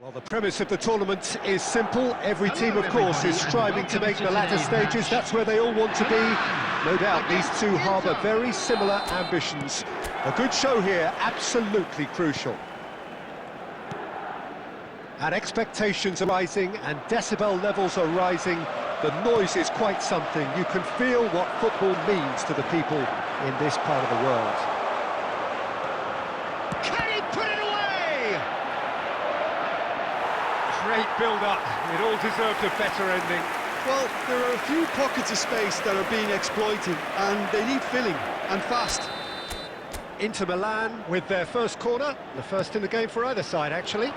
Well, the premise of the tournament is simple. Every team, of course, is striving to make the latter stages. That's where they all want to be. No doubt these two harbour very similar ambitions. A good show here, absolutely crucial. And expectations are rising and decibel levels are rising. The noise is quite something. You can feel what football means to the people in this part of the world. Can he put it away? Great build-up. It all deserved a better ending. Well, there are a few pockets of space that are being exploited, and they need filling, and fast. Inter Milan with their first corner. The first in the game for either side, actually.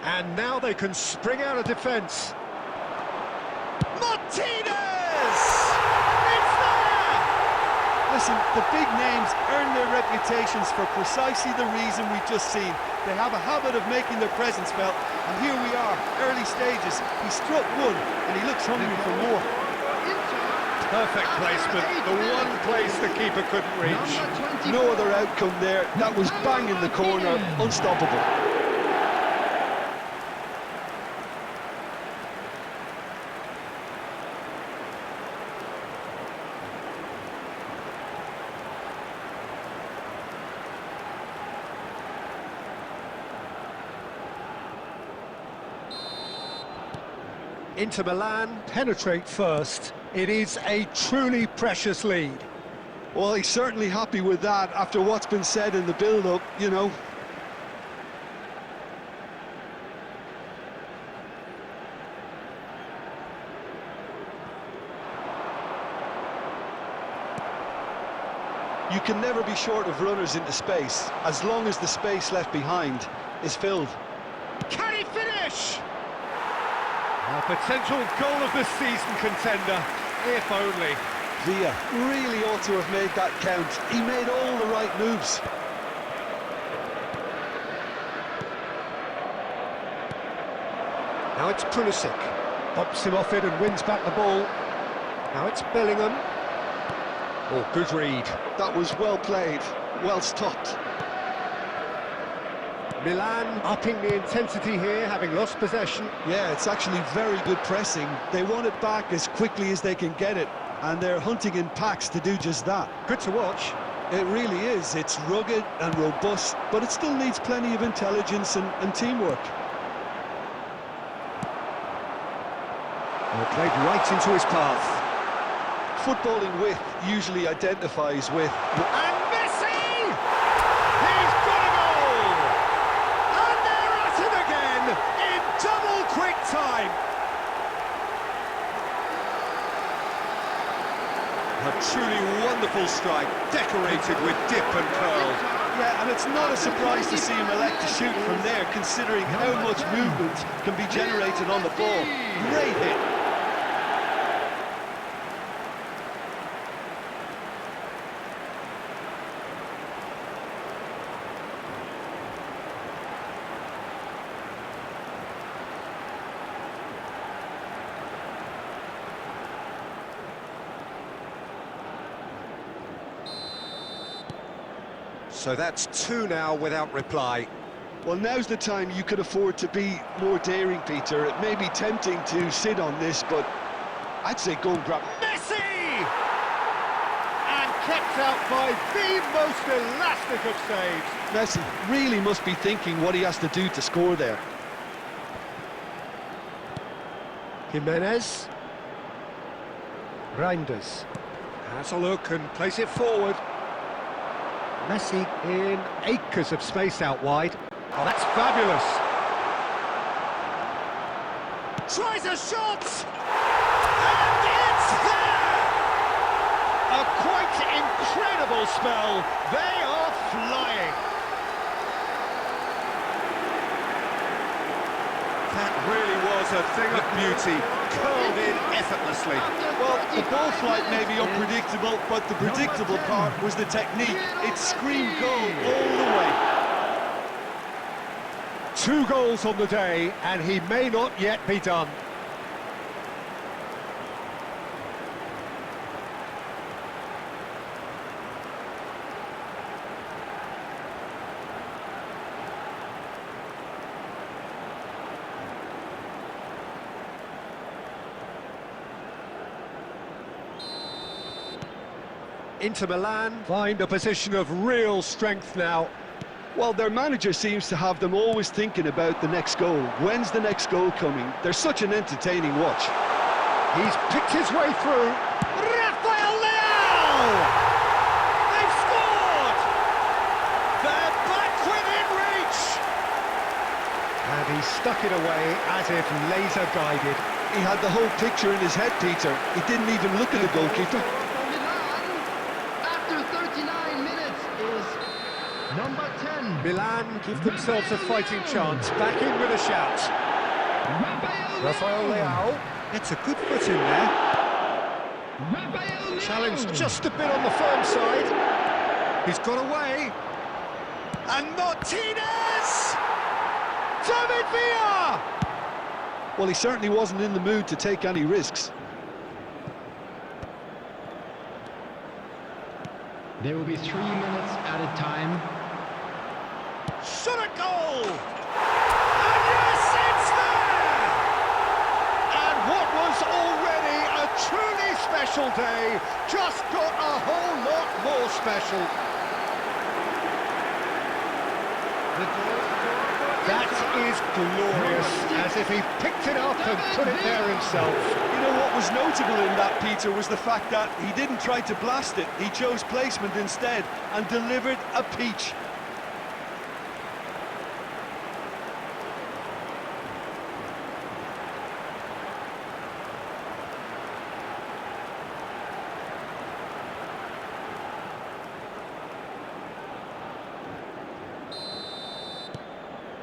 And now they can spring out of defence. Martinez! It's there! Listen, the big names earn their reputations for precisely the reason we've just seen. They have a habit of making their presence felt, and here we are, early stages. He struck one, and he looks hungry for more. Perfect placement, the one place the keeper couldn't reach. No other outcome there. That was bang in the corner, unstoppable. Inter Milan penetrate first. It is a truly precious lead. Well, he's certainly happy with that after what's been said in the build-up, you know. You can never be short of runners into space, as long as the space left behind is filled. Can he finish? A potential goal of the season contender, if only. Villa really ought to have made that count. He made all the right moves. Now it's Pulisic. Bumps him off it and wins back the ball. Now it's Bellingham. Oh, good read. That was well played, well stopped. Milan upping the intensity here, having lost possession. Yeah, it's actually very good pressing. They want it back as quickly as they can get it, and they're hunting in packs to do just that. Good to watch. It really is. It's rugged and robust, but it still needs plenty of intelligence and teamwork. Well, played right into his path. Footballing with usually identifies with... And Messi! He's got a goal! And they're at it again in double quick time. A truly wonderful strike, decorated with dip and curl. Yeah, and it's not a surprise to see him elect to shoot from there, considering how much movement can be generated on the ball. Great hit. So that's two now without reply. Well, now's the time you could afford to be more daring, Peter. It may be tempting to sit on this, but I'd say go and grab it. Messi! And kept out by the most elastic of saves. Messi really must be thinking what he has to do to score there. Jimenez. Reinders. Has a look and plays it forward. Messi in acres of space out wide. Oh, that's fabulous. Tries a shot! And it's there! A quite incredible spell. They are flying. That really was a thing of beauty, curled in effortlessly. Well, the ball flight may be unpredictable, but the predictable part was the technique. It screamed goal all the way. 2 goals on the day, and he may not yet be done. Inter Milan find a position of real strength now. Well, their manager seems to have them always thinking about the next goal. When's the next goal coming? They're such an entertaining watch. He's picked his way through. Rafael Leao! They've scored! They're back within reach! And he stuck it away as if laser guided. He had the whole picture in his head, Peter. He didn't even look at the goalkeeper. Milan, after 39 minutes, is number 10. Milan give themselves a fighting chance. Back in with a shout. Rafael Leao gets a good foot in there. Challenged just a bit on the firm side. He's got away. And Martinez! David Villa! Well, he certainly wasn't in the mood to take any risks. There will be 3 minutes at a time. Shot a goal! And yes, it's there! And what was already a truly special day just got a whole lot more special. That is glorious, as if he picked it up and put it there himself. You know what was notable in that, Peter, was the fact that he didn't try to blast it. He chose placement instead and delivered a peach.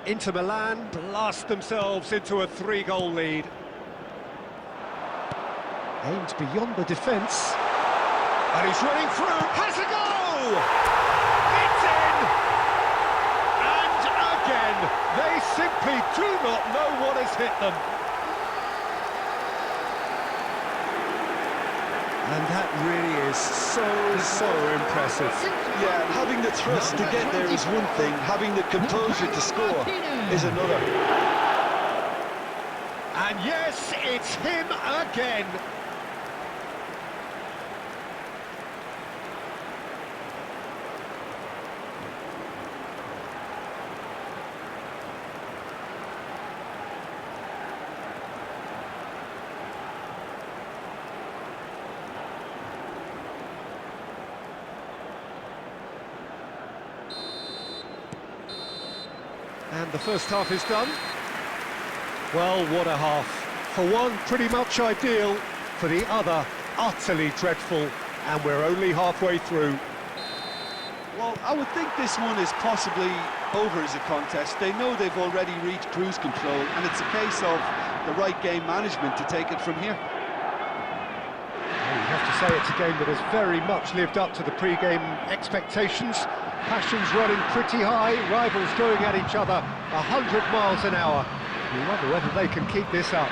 Inter Milan blast themselves into a 3-goal lead. Aimed beyond the defence. And he's running through, has a go! It's in! And again, they simply do not know what has hit them. And that really is so impressive. Yeah, having the thrust to get there is one thing, having the composure to score is another. And yes, it's him again. And the first half is done. Well, what a half. For one, pretty much ideal. For the other, utterly dreadful. And we're only halfway through. Well, I would think this one is possibly over as a contest. They know they've already reached cruise control, and it's a case of the right game management to take it from here. Well, you have to say it's a game that has very much lived up to the pre-game expectations. Passions running pretty high, rivals going at each other 100 miles an hour. You wonder whether they can keep this up.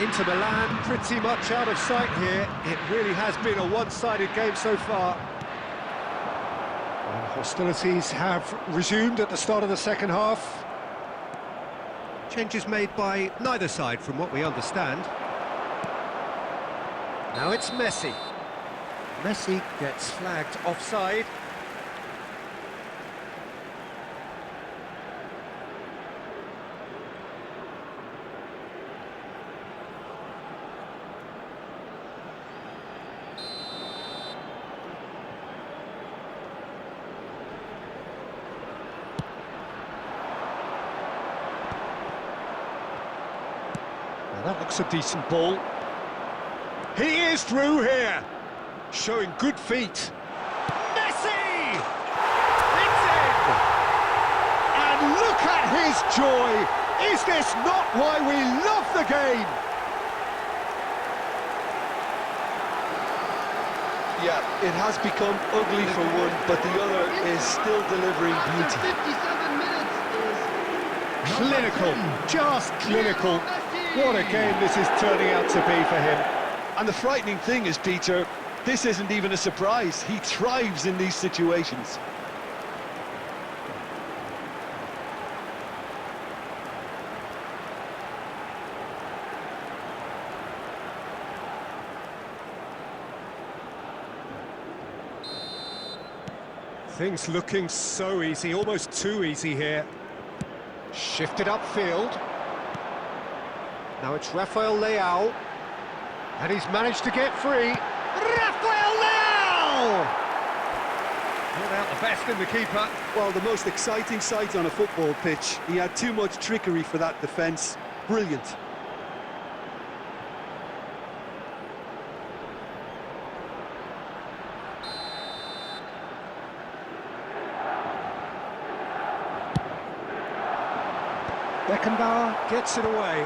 Inter Milan pretty much out of sight here. It really has been a one-sided game so far. And hostilities have resumed at the start of the second half. Changes made by neither side from what we understand. Now it's Messi. Messi gets flagged offside. That looks a decent ball. He is through here, showing good feet. Messi! It's in! And look at his joy! Is this not why we love the game? Yeah, it has become ugly for one, but the other is still delivering beauty. 57 minutes is Clinical, just clinical. What a game this is turning out to be for him. And the frightening thing is, Peter, this isn't even a surprise. He thrives in these situations. Things looking so easy, almost too easy here. Shifted upfield. Now it's Rafael Leao. And he's managed to get free. Rafael Leao! Not out the best in the keeper. Well, the most exciting sight on a football pitch. He had too much trickery for that defence. Brilliant. Beckenbauer gets it away.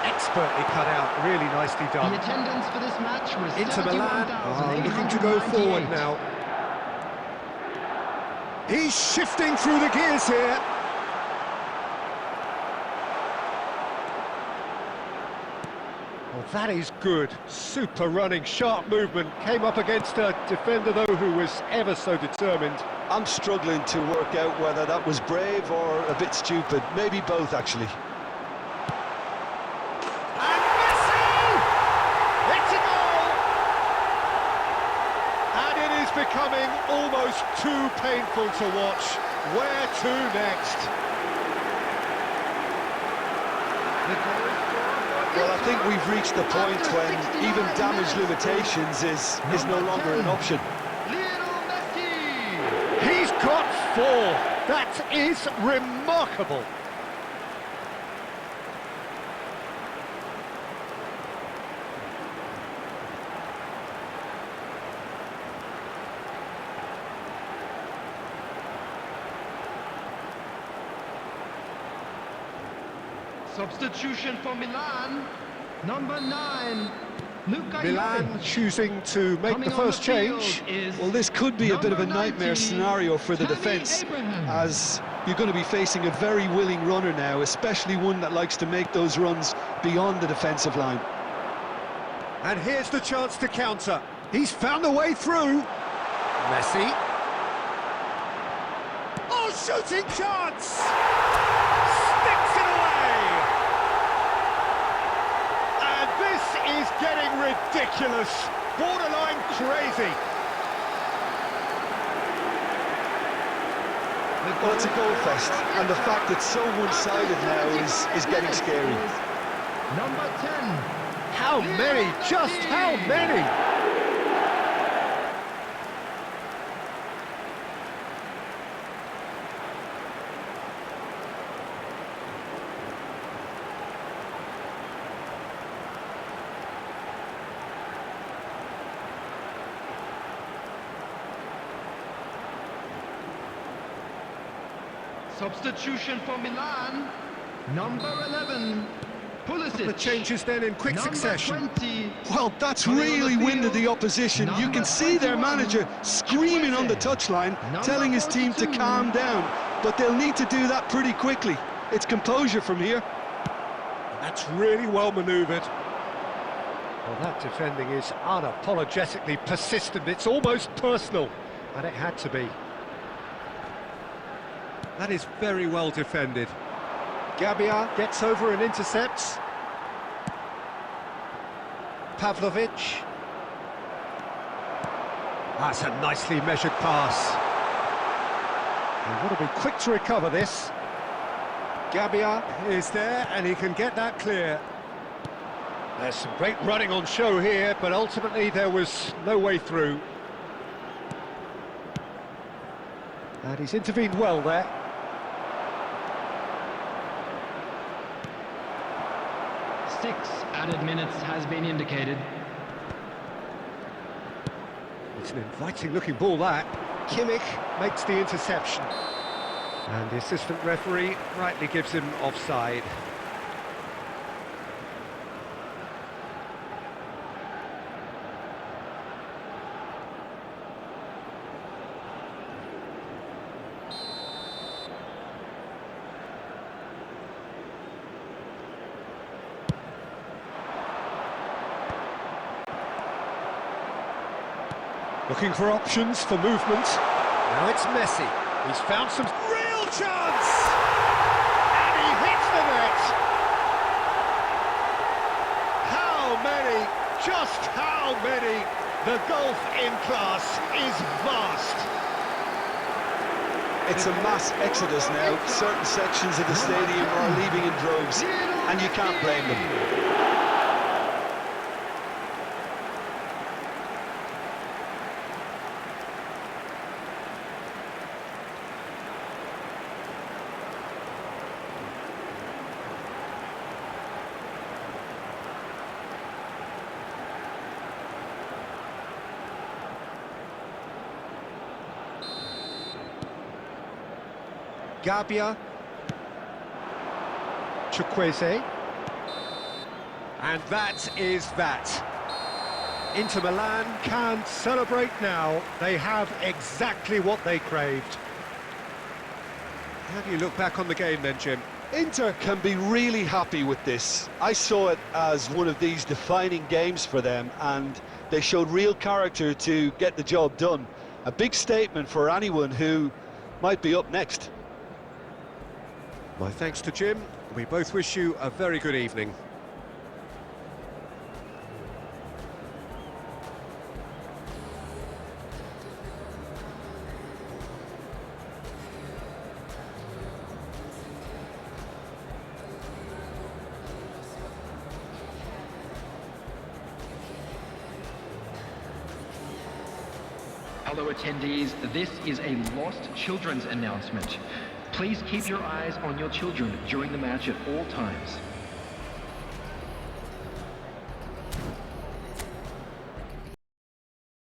Expertly cut out, really nicely done. The attendance for this match was Inter Milan looking to go forward now. He's shifting through the gears here. Well, that is good. Super running, sharp movement. Came up against a defender, though, who was ever so determined. I'm struggling to work out whether that was brave or a bit stupid. Maybe both, actually. And Messi! It's a goal! And it is becoming almost too painful to watch. Where to next? Well, I think we've reached the point when even damage limitations is no longer an option. He's got 4. That is remarkable. Substitution for Milan, number 9, Luka Milan Jovic. choosing to make Coming the on first field change. is Well, this could be a bit of a number nightmare 19, scenario for the Tammy defence, Abraham. as you're going to be facing a very willing runner now, especially one that likes to make those runs beyond the defensive line. And here's the chance to counter. He's found a way through. Messi. Oh, shooting chance! Sticks it away! And this is getting ridiculous. Borderline crazy. Well, it's a goal fest, and the fact it's so one-sided now is getting scary. Number 10. How many? Just how many? Substitution for Milan, number 11, Pulisic. The changes then in quick Number succession. 20. Well, that's Coming on the really winded field, the opposition. You number can see their 21, manager screaming on the touchline, Number telling his team to 42. calm down. But they'll need to do that pretty quickly. It's composure from here. That's really well manoeuvred. Well, that defending is unapologetically persistent. It's almost personal, and it had to be. That is very well defended. Gabbia gets over and intercepts. Pavlovic. That's a nicely measured pass. And got to be quick to recover this. Gabbia is there, and he can get that clear. There's some great running on show here, but ultimately there was no way through. And he's intervened well there. Six added minutes has been indicated. It's an inviting looking ball, that. Kimmich makes the interception. And the assistant referee rightly gives him offside. Looking for options for movement. Now it's Messi. He's found some real chance! And he hits the net! How many? Just how many? The gulf in class is vast. It's a mass exodus now. Certain sections of the stadium are leaving in droves, and you can't blame them. Gabbia, Chukwueze, and that is that. Inter Milan can celebrate now. They have exactly what they craved. How do you look back on the game then, Jim? Inter can be really happy with this. I saw it as one of these defining games for them, and they showed real character to get the job done. A big statement for anyone who might be up next. My thanks to Jim. We both wish you a very good evening. Hello attendees, this is a Lost Children's announcement. Please keep your eyes on your children during the match at all times.